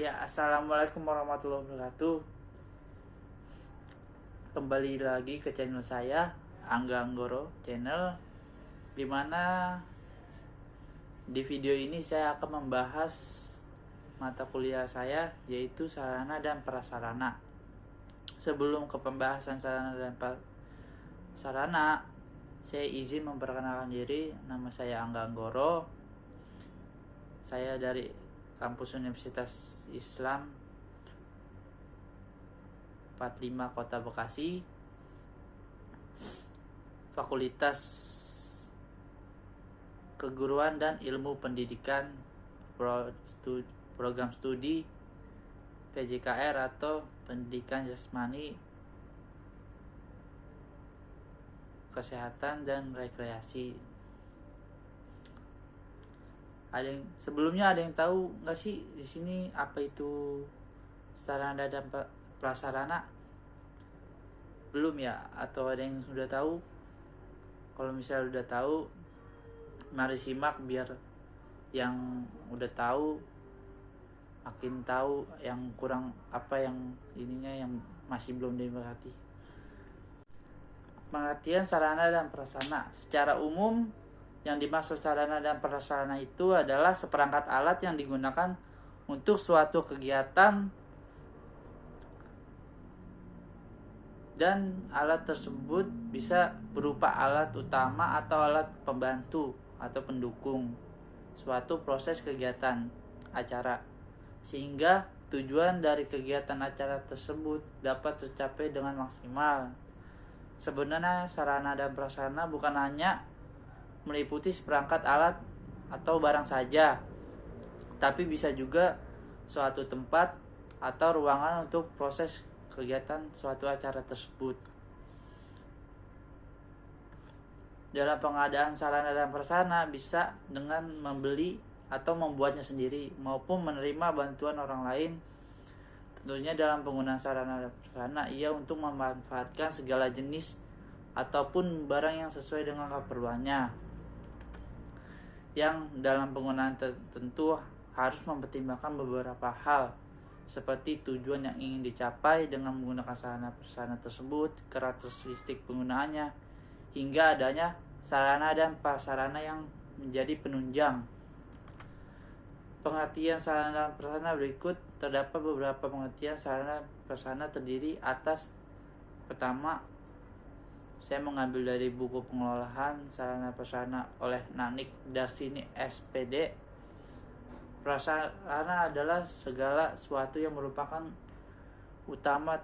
Ya, assalamualaikum warahmatullahi wabarakatuh. Kembali lagi ke channel saya, Angga Anggoro Channel, dimana di video ini saya akan membahas mata kuliah saya, yaitu sarana dan prasarana. Sebelum ke pembahasan sarana dan prasarana, saya izin memperkenalkan diri. Nama saya Angga Anggoro. Saya dari Kampus Universitas Islam 45 Kota Bekasi, Fakultas Keguruan dan Ilmu Pendidikan, Program Studi PJKR atau Pendidikan Jasmani, Kesehatan dan Rekreasi. Sebelumnya ada yang tahu nggak sih di sini apa itu sarana dan prasarana? Belum ya? Atau ada yang sudah tahu? Kalau misalnya udah tahu, mari simak biar yang udah tahu makin tahu, yang kurang apa yang ininya yang masih belum dimengerti. Pengertian sarana dan prasarana secara umum. Yang dimaksud sarana dan prasarana itu adalah seperangkat alat yang digunakan untuk suatu kegiatan, dan alat tersebut bisa berupa alat utama atau alat pembantu atau pendukung suatu proses kegiatan acara, sehingga tujuan dari kegiatan acara tersebut dapat tercapai dengan maksimal. Sebenarnya sarana dan prasarana bukan hanya meliputi seperangkat alat atau barang saja, tapi bisa juga suatu tempat atau ruangan untuk proses kegiatan suatu acara tersebut. Dalam pengadaan sarana dan prasarana bisa dengan membeli atau membuatnya sendiri maupun menerima bantuan orang lain. Tentunya dalam penggunaan sarana dan prasarana ia untuk memanfaatkan segala jenis ataupun barang yang sesuai dengan keperluannya, yang dalam penggunaan tentu harus mempertimbangkan beberapa hal seperti tujuan yang ingin dicapai dengan menggunakan sarana prasarana tersebut, karakteristik penggunaannya, hingga adanya sarana dan prasarana yang menjadi penunjang. Pengertian sarana dan prasarana berikut. Terdapat beberapa pengertian sarana prasarana terdiri atas: pertama, saya mengambil dari buku Pengelolaan Sarana Prasarana oleh Nanik Darsini SPD. Prasarana adalah segala sesuatu yang merupakan utama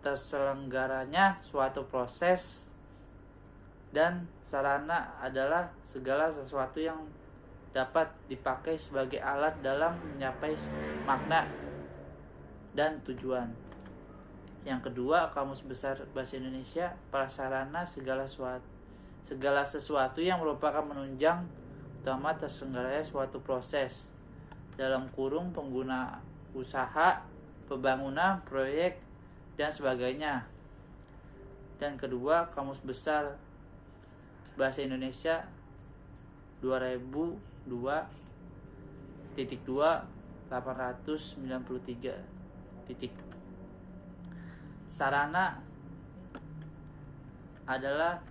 terselenggaranya suatu proses, dan sarana adalah segala sesuatu yang dapat dipakai sebagai alat dalam mencapai makna dan tujuan. Yang kedua, Kamus Besar Bahasa Indonesia, prasarana segala sesuatu yang merupakan menunjang utama terselenggaranya suatu proses, dalam kurung pengguna usaha, pembangunan, proyek, dan sebagainya. Dan kedua, Kamus Besar Bahasa Indonesia 2002.2/893. Sarana adalah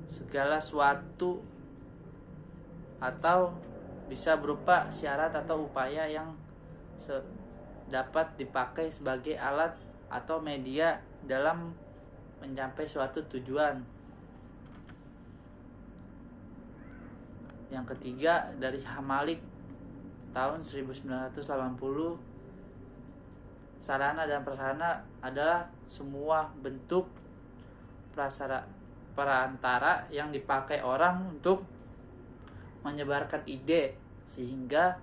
segala suatu atau bisa berupa syarat atau upaya yang dapat dipakai sebagai alat atau media dalam mencapai suatu tujuan. Yang ketiga, dari Hamalik tahun 1980, sarana dan prasarana adalah semua bentuk perantara yang dipakai orang untuk menyebarkan ide, sehingga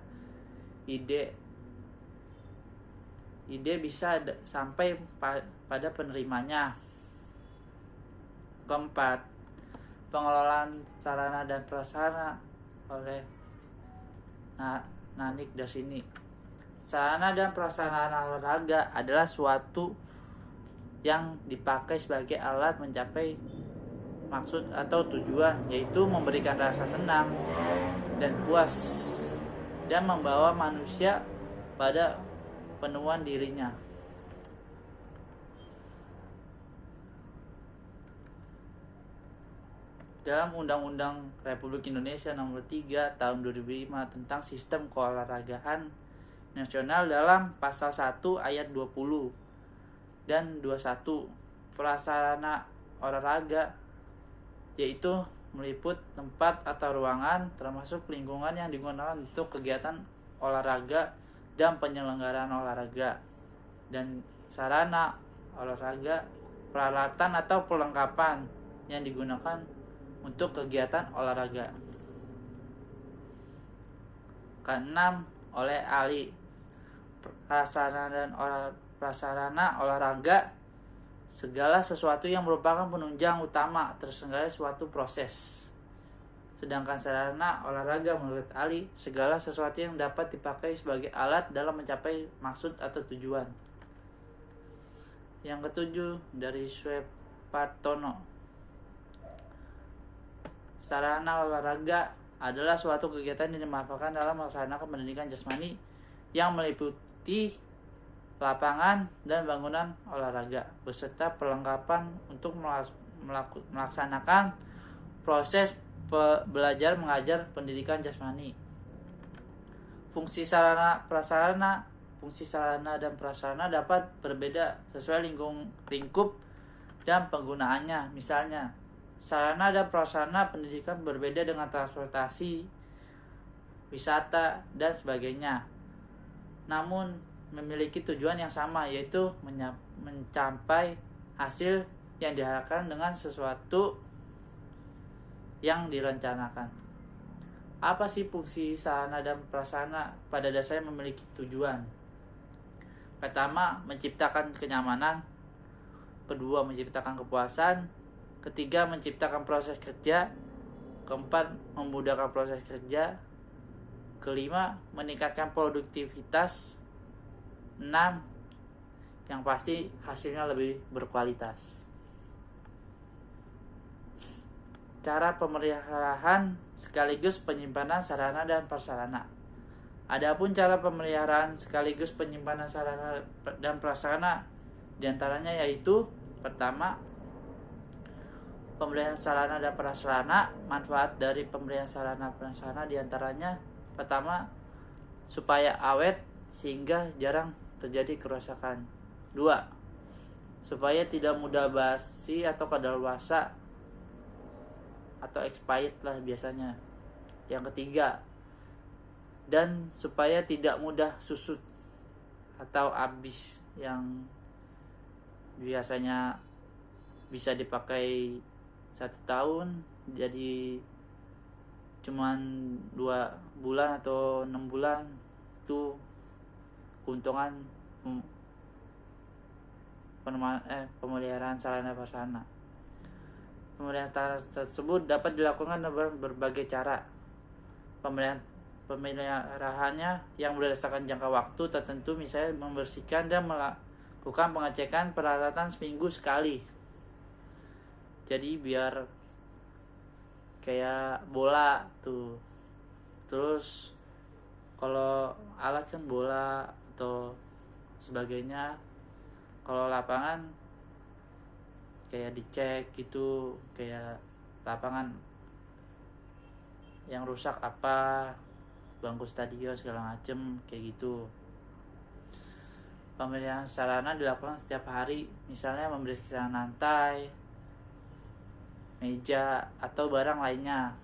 ide bisa sampai pada penerimanya. Keempat, pengelolaan sarana dan prasarana oleh Nanik Darsini. Sarana dan prasarana olahraga adalah suatu yang dipakai sebagai alat mencapai maksud atau tujuan, yaitu memberikan rasa senang dan puas, dan membawa manusia pada penemuan dirinya. Dalam Undang-Undang Republik Indonesia Nomor 3 Tahun 2005 tentang Sistem Keolahragaan Nasional dalam Pasal 1 Ayat 20 dan 21, prasarana olahraga yaitu meliput tempat atau ruangan termasuk lingkungan yang digunakan untuk kegiatan olahraga dan penyelenggaraan olahraga, dan sarana olahraga, peralatan atau perlengkapan yang digunakan untuk kegiatan olahraga. Keenam, oleh ahli prasarana olahraga segala sesuatu yang merupakan penunjang utama terselenggaranya suatu proses. Sedangkan sarana olahraga menurut ahli segala sesuatu yang dapat dipakai sebagai alat dalam mencapai maksud atau tujuan. Yang ketujuh, dari Swepartono, sarana olahraga adalah suatu kegiatan yang dimanfaatkan dalam melaksanakan pendidikan jasmani yang meliputi lapangan dan bangunan olahraga beserta perlengkapan untuk melaksanakan proses belajar mengajar pendidikan jasmani. Fungsi sarana dan prasarana dapat berbeda sesuai lingkup dan penggunaannya. Misalnya, sarana dan prasarana pendidikan berbeda dengan transportasi, wisata, dan sebagainya. Namun memiliki tujuan yang sama, yaitu mencapai hasil yang diharapkan dengan sesuatu yang direncanakan. Apa sih fungsi sarana dan prasarana? Pada dasarnya memiliki tujuan. Pertama, menciptakan kenyamanan. Kedua, menciptakan kepuasan. Ketiga, menciptakan proses kerja. Keempat, memudahkan proses kerja. Kelima, meningkatkan produktivitas. 6, yang pasti hasilnya lebih berkualitas. Cara pemeliharaan sekaligus penyimpanan sarana dan prasarana. Adapun cara pemeliharaan sekaligus penyimpanan sarana dan prasarana diantaranya yaitu: pertama, pemeliharaan sarana dan prasarana. Manfaat dari pemeliharaan sarana dan prasarana diantaranya: pertama, supaya awet sehingga jarang terjadi kerusakan. 2, supaya tidak mudah basi atau kadaluarsa atau expired lah biasanya. Yang ketiga, dan supaya tidak mudah susut atau habis, yang biasanya bisa dipakai 1 tahun jadi cuman 2 bulan atau 6 bulan. Itu keuntungan pemeliharaan sarana prasarana. Pemeliharaan tersebut dapat dilakukan dengan berbagai cara. Pemeliharaannya yang berdasarkan jangka waktu tertentu, misalnya membersihkan dan melakukan pengecekan peralatan seminggu sekali. Jadi biar kayak bola tuh. Terus kalau alat kan bola atau sebagainya, kalau lapangan kayak dicek gitu, kayak lapangan yang rusak apa, bangku stadion segala macem kayak gitu. Pemeliharaan sarana dilakukan setiap hari, misalnya membersihkan lantai, meja, atau barang lainnya.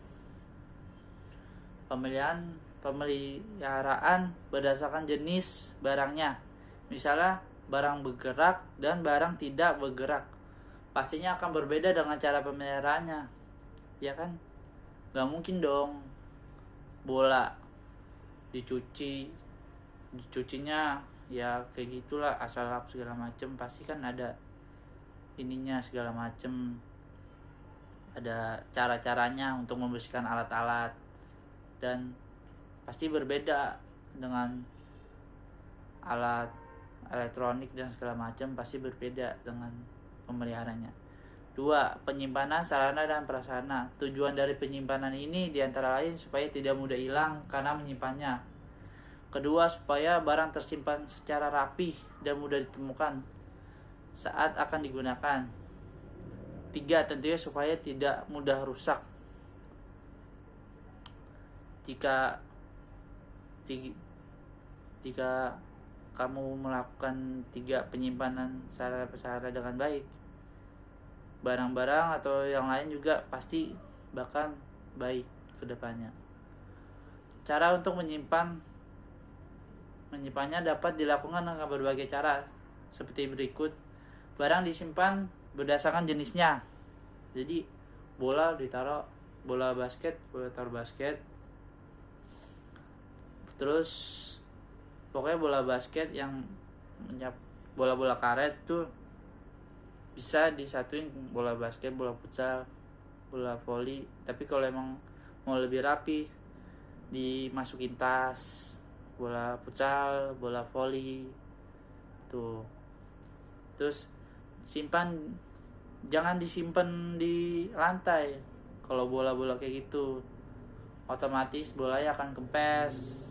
Pemeliharaan berdasarkan jenis barangnya, misalnya barang bergerak dan barang tidak bergerak, pastinya akan berbeda dengan cara pemeliharaannya, ya kan? Gak mungkin dong bola dicucinya ya kayak gitulah asal lap segala macem, pasti kan ada ininya segala macem, ada cara-caranya untuk membersihkan alat-alat, dan pasti berbeda dengan alat elektronik dan segala macam, pasti berbeda dengan pemeliharaannya. 2, penyimpanan sarana dan prasarana. Tujuan dari penyimpanan ini diantara lain supaya tidak mudah hilang karena menyimpannya. Kedua, supaya barang tersimpan secara rapi dan mudah ditemukan saat akan digunakan. Tiga, tentunya supaya tidak mudah rusak. Jika kamu melakukan 3 penyimpanan secara dengan baik, barang-barang atau yang lain juga pasti bahkan baik ke depannya. Cara untuk menyimpannya dapat dilakukan dengan berbagai cara seperti berikut. Barang disimpan berdasarkan jenisnya. Jadi bola ditaruh bola basket, bola taruh basket. Terus pokoknya bola basket yang bola-bola karet tuh bisa disatuin bola basket, bola futsal, bola voli. Tapi kalau emang mau lebih rapi, dimasukin tas, bola futsal, bola voli tuh. Terus jangan disimpan di lantai. Kalau bola-bola kayak gitu, otomatis bolanya akan kempes.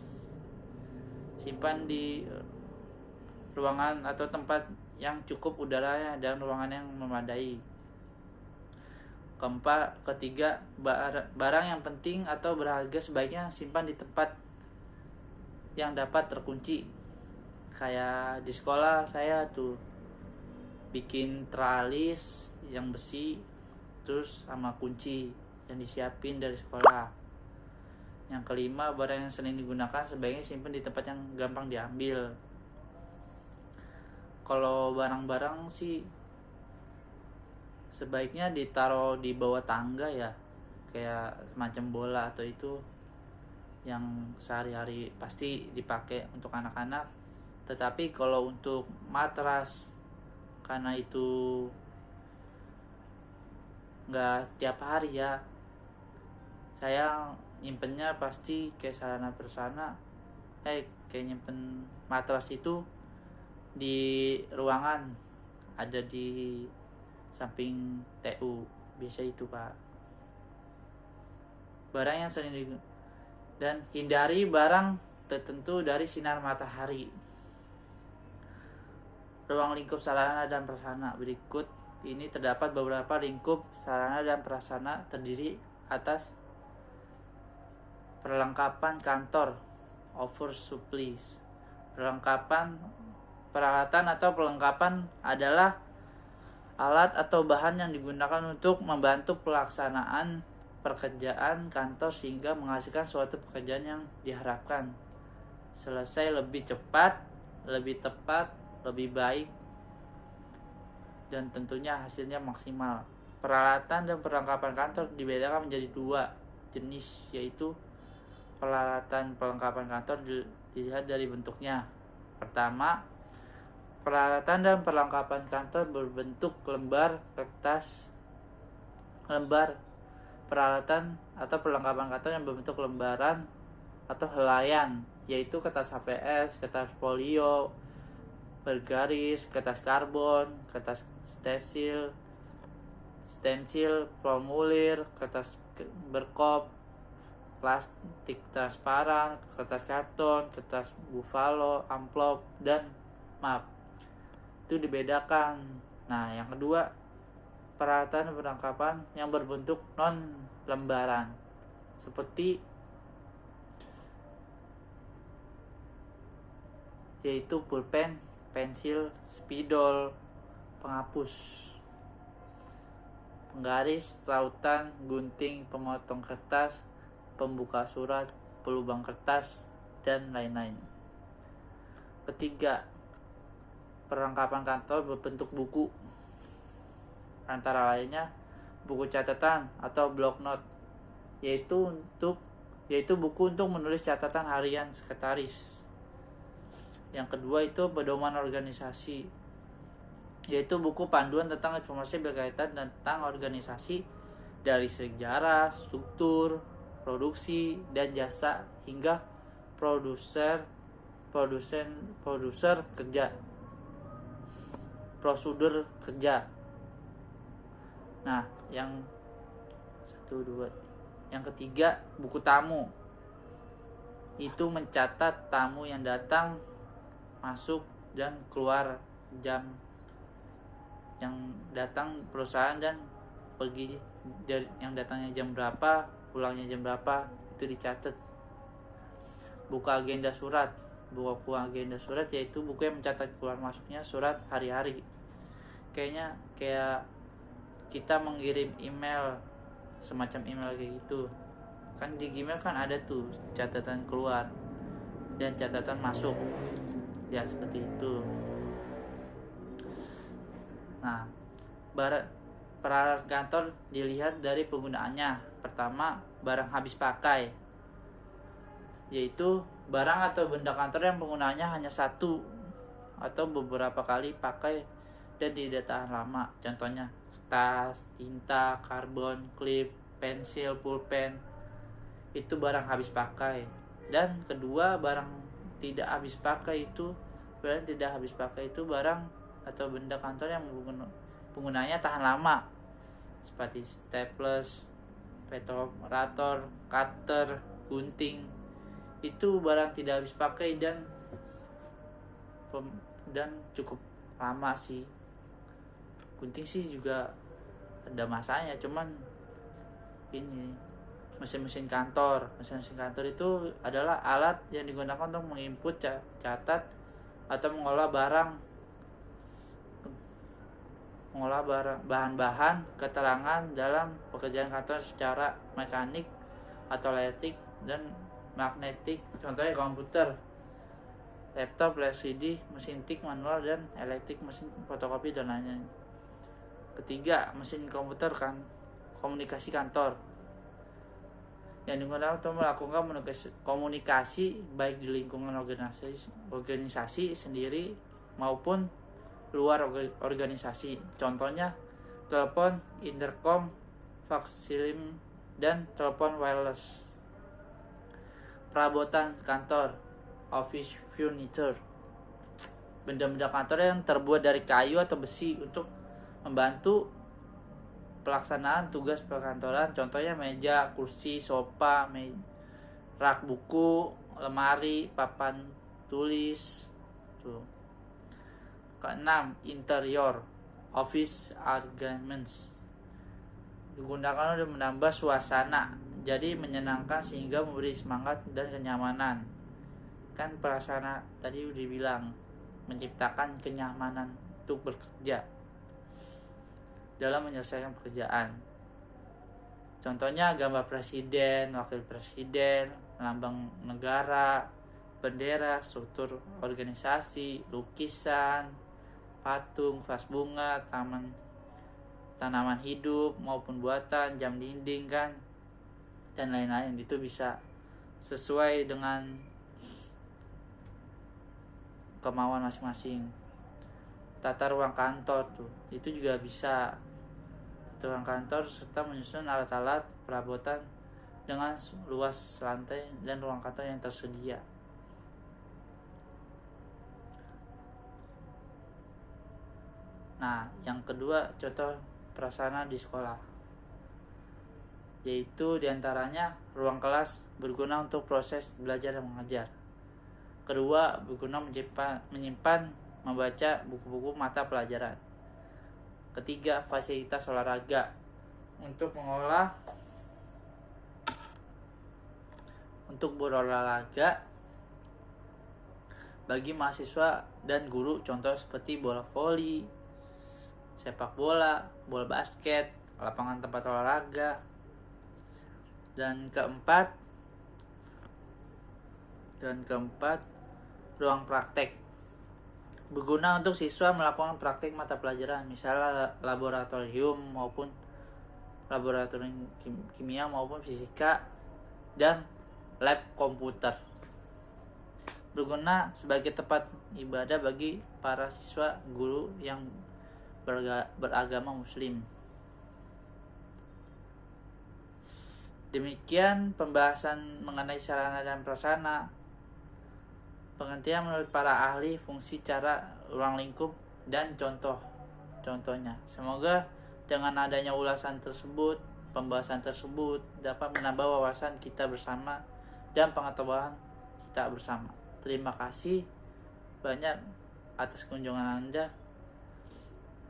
Simpan di ruangan atau tempat yang cukup udaranya dan ruangan yang memadai. Ketiga, barang yang penting atau berharga sebaiknya simpan di tempat yang dapat terkunci. Kayak di sekolah saya tuh bikin tralis yang besi terus sama kunci yang disiapin dari sekolah. Yang kelima, barang yang sering digunakan sebaiknya simpan di tempat yang gampang diambil. Kalau barang-barang sih sebaiknya ditaruh di bawah tangga ya, kayak semacam bola atau itu yang sehari-hari pasti dipakai untuk anak-anak. Tetapi kalau untuk matras, karena itu nggak setiap hari ya, saya nyimpennya pasti kayak sarana persana kayak nyimpen matras itu di ruangan, ada di samping TU biasa itu Pak. Barang yang sering dan hindari barang tertentu dari sinar matahari. Ruang lingkup sarana dan prasarana berikut ini terdapat beberapa lingkup sarana dan prasarana terdiri atas perlengkapan kantor, oversupplies. Peralatan atau perlengkapan adalah alat atau bahan yang digunakan untuk membantu pelaksanaan pekerjaan kantor sehingga menghasilkan suatu pekerjaan yang diharapkan selesai lebih cepat, lebih tepat, lebih baik, dan tentunya hasilnya maksimal. Peralatan dan perlengkapan kantor dibedakan menjadi 2 jenis, yaitu peralatan perlengkapan kantor dilihat dari bentuknya. Pertama, peralatan dan perlengkapan kantor berbentuk lembar kertas. Peralatan atau perlengkapan kantor yang berbentuk lembaran atau helaian, yaitu kertas HVS, kertas folio bergaris, kertas karbon, kertas stensil, formulir, kertas berkop, plastik transparan, kertas karton, kertas buffalo, amplop, dan map. Itu dibedakan. Nah, yang kedua, peralatan perlengkapan yang berbentuk non lembaran seperti yaitu pulpen, pensil, spidol, penghapus, penggaris, rautan, gunting, pemotong kertas, pembuka surat, pelubang kertas, dan lain-lain. Ketiga, perlengkapan kantor berbentuk buku, antara lainnya buku catatan atau block note, yaitu buku untuk menulis catatan harian sekretaris. Yang kedua itu pedoman organisasi, yaitu buku panduan tentang informasi berkaitan tentang organisasi dari sejarah, struktur, produksi dan jasa hingga produser kerja, prosedur kerja. Nah, yang ketiga buku tamu, itu mencatat tamu yang datang, masuk dan keluar, jam yang datang perusahaan dan pergi, dari yang datangnya jam berapa, pulangnya jam berapa, itu dicatat. Buku agenda surat yaitu buku yang mencatat keluar masuknya surat hari-hari. Kayak kita mengirim email, semacam email kayak gitu kan. Di Gmail kan ada tuh catatan keluar dan catatan masuk ya, seperti itu. Nah, peralatan kantor dilihat dari penggunaannya. Pertama, barang habis pakai, yaitu barang atau benda kantor yang penggunaannya hanya satu atau beberapa kali pakai dan tidak tahan lama. Contohnya tas, tinta, karbon, klip, pensil, pulpen, itu barang habis pakai. Dan kedua, barang tidak habis pakai itu barang atau benda kantor yang penggunanya tahan lama, seperti staples, perforator, cutter, gunting. Itu barang tidak habis pakai dan cukup lama sih. Gunting sih juga ada masanya, cuman ini mesin-mesin kantor itu adalah alat yang digunakan untuk menginput, catat, atau mengolah bahan-bahan keterangan dalam pekerjaan kantor secara mekanik atau elektrik dan magnetik. Contohnya komputer, laptop, LCD, mesin tik manual dan elektrik, mesin fotokopi dan lainnya. Ketiga, mesin komputer kan komunikasi kantor yang digunakan untuk melakukan komunikasi baik di lingkungan organisasi sendiri maupun luar organisasi. Contohnya telepon, intercom, fax sim, dan telepon wireless. Perabotan kantor, office furniture, benda-benda kantor yang terbuat dari kayu atau besi untuk membantu pelaksanaan tugas perkantoran. Contohnya meja, kursi, sofa, rak buku, lemari, papan tulis. Tuh. Keenam, interior, office ornaments, digunakan untuk menambah suasana jadi menyenangkan sehingga memberi semangat dan kenyamanan. Kan prasarana tadi udah bilang menciptakan kenyamanan untuk bekerja dalam menyelesaikan pekerjaan. Contohnya gambar presiden, wakil presiden, lambang negara, bendera, struktur organisasi, lukisan, patung, vas bunga, tanaman hidup maupun buatan, jam dinding kan, dan lain-lain. Itu bisa sesuai dengan kemauan masing-masing. Tata ruang kantor tuh, itu juga bisa. Tata ruang kantor serta menyusun alat-alat perabotan dengan luas lantai dan ruang kantor yang tersedia. Nah, yang kedua, contoh prasarana di sekolah, yaitu diantaranya ruang kelas berguna untuk proses belajar dan mengajar. Kedua, berguna menyimpan, membaca buku-buku mata pelajaran. Ketiga, fasilitas olahraga untuk berolahraga bagi mahasiswa dan guru, contoh seperti bola voli, sepak bola, bola basket, lapangan tempat olahraga. Dan keempat, ruang praktek berguna untuk siswa melakukan praktek mata pelajaran, misalnya laboratorium maupun laboratorium kimia maupun fisika dan lab komputer. Berguna sebagai tempat ibadah bagi para siswa guru yang beragama Muslim. Demikian pembahasan mengenai sarana dan prasarana. Pengertian menurut para ahli fungsi, cara, ruang lingkup, dan contohnya. Semoga dengan adanya pembahasan tersebut dapat menambah wawasan kita bersama dan pengetahuan kita bersama. Terima kasih banyak atas kunjungan Anda.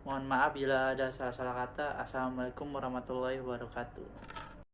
Mohon maaf bila ada salah-salah kata. Assalamualaikum warahmatullahi wabarakatuh.